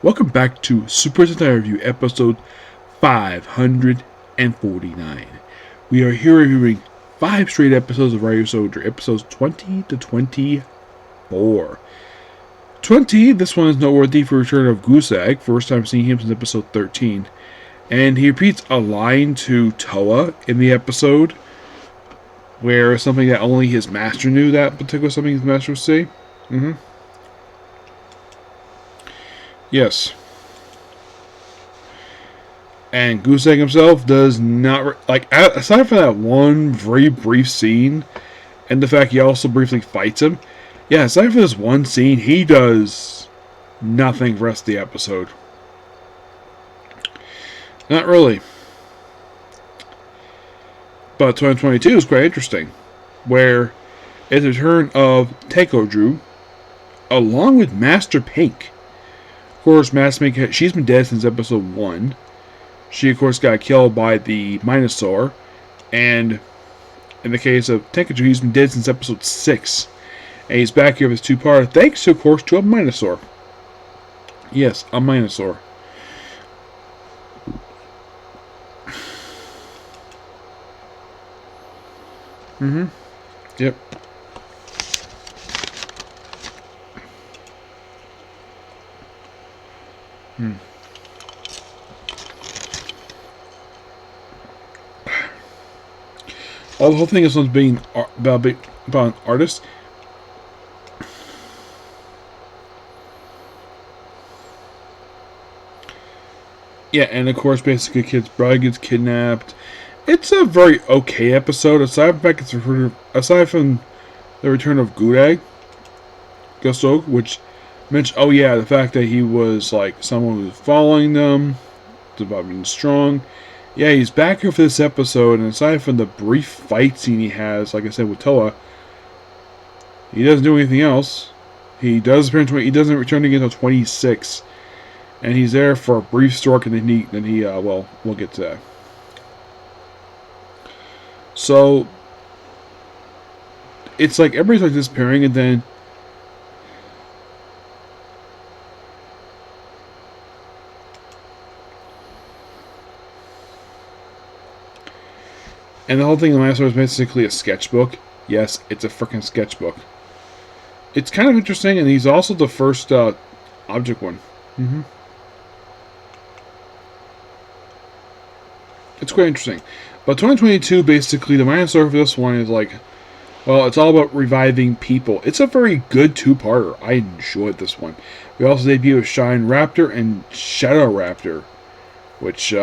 Welcome back to Super Sentai Review episode 549. We are here reviewing 5 straight episodes of Ryusoulger, episodes 20 to 24. 20, this one is noteworthy for the return of Gusag, first time seeing him since episode 13. And he repeats a line to Toa in the episode, where something that only his master knew, that particular something his master would say. Yes. And Gusag himself does not, aside from that one very brief scene, and the fact he also briefly fights him, aside from this one scene, he does nothing for the rest of the episode. Not really. But 2022 is quite interesting, where it's the return of Teikoju, along with Master Pink. Of course, Master Pink, she's been dead since episode 1. She, of course, got killed by the Minosaur. And in the case of Teikoju, he's been dead since episode 6. And he's back here with his 2-parter, thanks, of course, to a Minosaur. Yes, a Minosaur. Yep. The whole thing is being about an artist. Yeah, and of course, basically, kid's brother gets kidnapped. It's a very okay episode, aside from the return of Gusag, which mentioned, the fact that he was like someone who was following them, about being strong. Yeah, he's back here for this episode, and aside from the brief fight scene he has, like I said, with Toa, he doesn't do anything else. He doesn't return again until 26, and he's there for a brief stroke, and then he we'll get to that. So it's like everybody's like disappearing, and then the whole thing in the last one is basically a sketchbook. Yes, it's a freaking sketchbook. It's kind of interesting, and he's also the first object one. It's quite interesting. But 2022, basically, the Minosaur for this one is like, well, it's all about reviving people. It's a very good 2-parter. I enjoyed this one. We also debut with Shine Raptor and Shadow Raptor, which,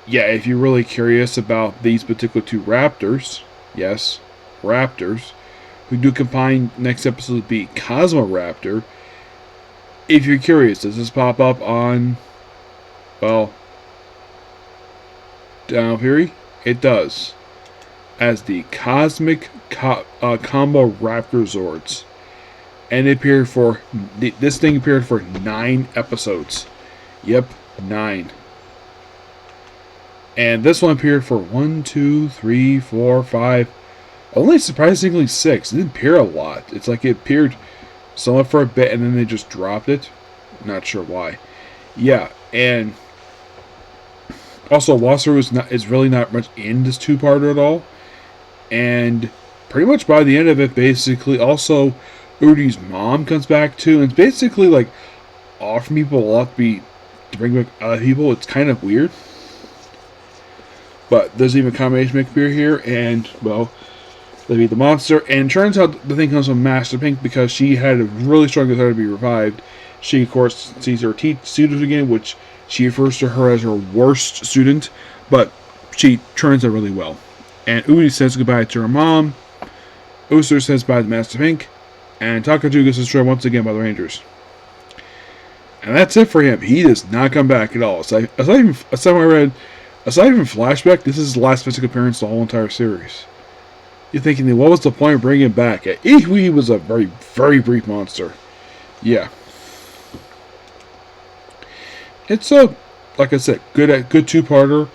if you're really curious about these particular 2 raptors, yes, raptors, we do combine next episode to be Cosmo Raptor. If you're curious, does this pop up on, well, down here? It does. As the Cosmic Combo Raptor Zords. And it appeared for, this thing appeared for 9 episodes. Yep, 9. And this one appeared for 1, 2, 3, 4, 5. Only surprisingly 6. It didn't appear a lot. It's like it appeared somewhat for a bit and then they just dropped it. Not sure why. Yeah, and also Wasaru is really not much in this 2-parter at all. And pretty much by the end of it, basically, also Udi's mom comes back too. And it's basically like offering people a lot to bring back other people. It's kind of weird. But there's even a combination make appear here, and, well, they beat the monster. And it turns out the thing comes from Master Pink because she had a really strong desire to be revived. She, of course, sees her student again, which she refers to her as her worst student, but she turns out really well. And Udi says goodbye to her mom. Usur says bye to Master Pink. And Takaju gets destroyed once again by the Rangers. And that's it for him. He does not come back at all. Aside from Flashback, this is his last physical appearance in the whole entire series. You're thinking, what was the point of bringing him back? He was a very, very brief monster. Yeah. It's like I said, good 2-parter.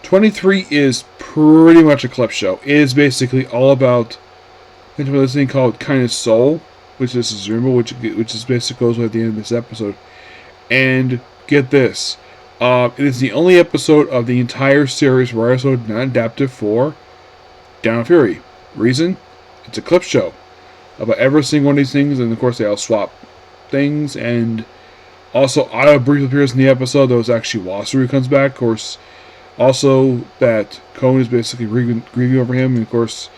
23 is pretty much a clip show. It is basically all about this thing called Kind of Soul, which is Zuma, which is basically goes at the end of this episode. And get this, it is the only episode of the entire series where Ryusoulger not adapted for Down Fury. Reason? It's a clip show about every single one of these things, and of course they all swap things. And also, Otto briefly appears in the episode. There was actually Wasuru comes back, of course. Also, that Cone is basically grieving over him, and of course,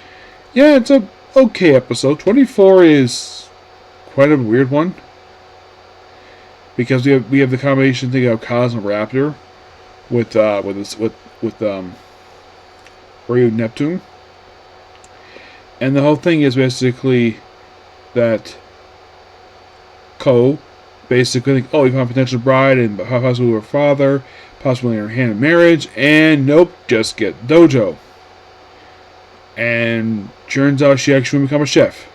yeah, it's a okay episode. 24 is quite a weird one because we have the combination thing of Cosmoraptor with Ryu Neptune, and the whole thing is basically that Ko basically think, oh, we found a potential bride and possibly her father, possibly in her hand in marriage, and nope, just get Dojo. And turns out she actually will become a chef.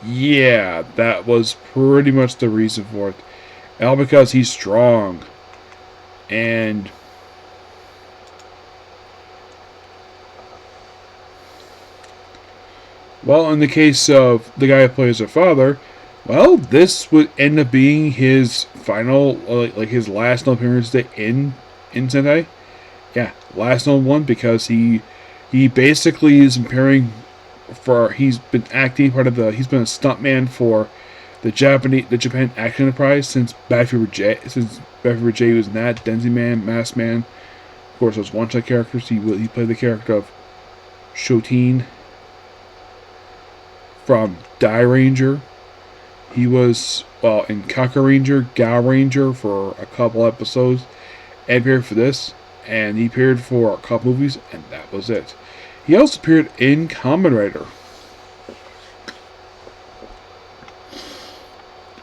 Yeah, that was pretty much the reason for it. All because he's strong. And well, in the case of the guy who plays her father, well, this would end up being his final, like his last known appearance in Sentai. Yeah, last known one, because he basically is appearing for, he's been acting he's been a stuntman for the Japan Action Enterprise since Bad Fever J was in that, Denzi Man, Mask Man, of course those one-shot characters. He played the character of Shotin from Die Ranger. He was, well, in Kaka Ranger, Gao Ranger for a couple episodes, and appeared for this, and he appeared for a couple movies, and that was it. He also appeared in Kamen Rider.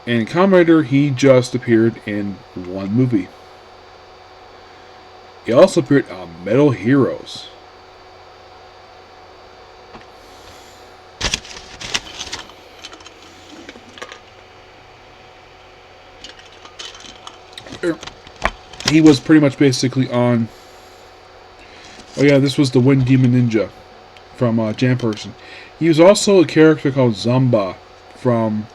In Kamen Rider, he just appeared in one movie. He also appeared on Metal Heroes. He was pretty much basically on... Oh yeah, this was the Wind Demon Ninja from Jam Person. He was also a character called Zamba from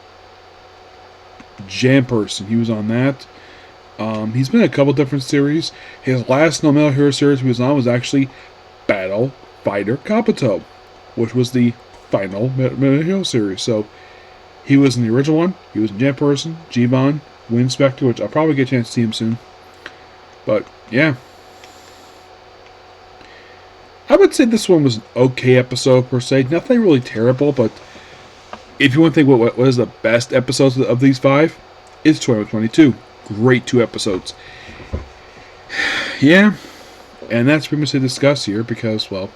Jam Person. He was on that. He's been in a couple different series. His last No Metal Hero series he was on was actually Battle Fighter Kabuto, which was the final Metal Hero series. So he was in the original one. He was in Jam Person, G-Von, Wind Spectre, which I'll probably get a chance to see him soon. But yeah, I would say this one was an okay episode per se. Nothing really terrible, but if you want to think what is the best episodes of these 5, it's 2022. Great 2 episodes. Yeah, and that's pretty much to discuss here because, well,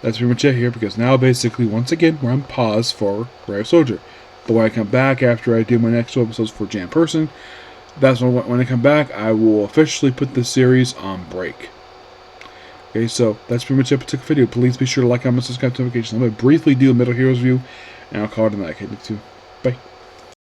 that's pretty much it here because now basically once again we're on pause for Ryusoulger. But when I come back after I do my next 2 episodes for Jam Person, that's when I come back, I will officially put the series on break. Okay, so that's pretty much it for the video. Please be sure to like, comment, subscribe, notifications. I'm going to briefly do a Metal Heroes review, and I'll call it a night. Okay, too. Bye.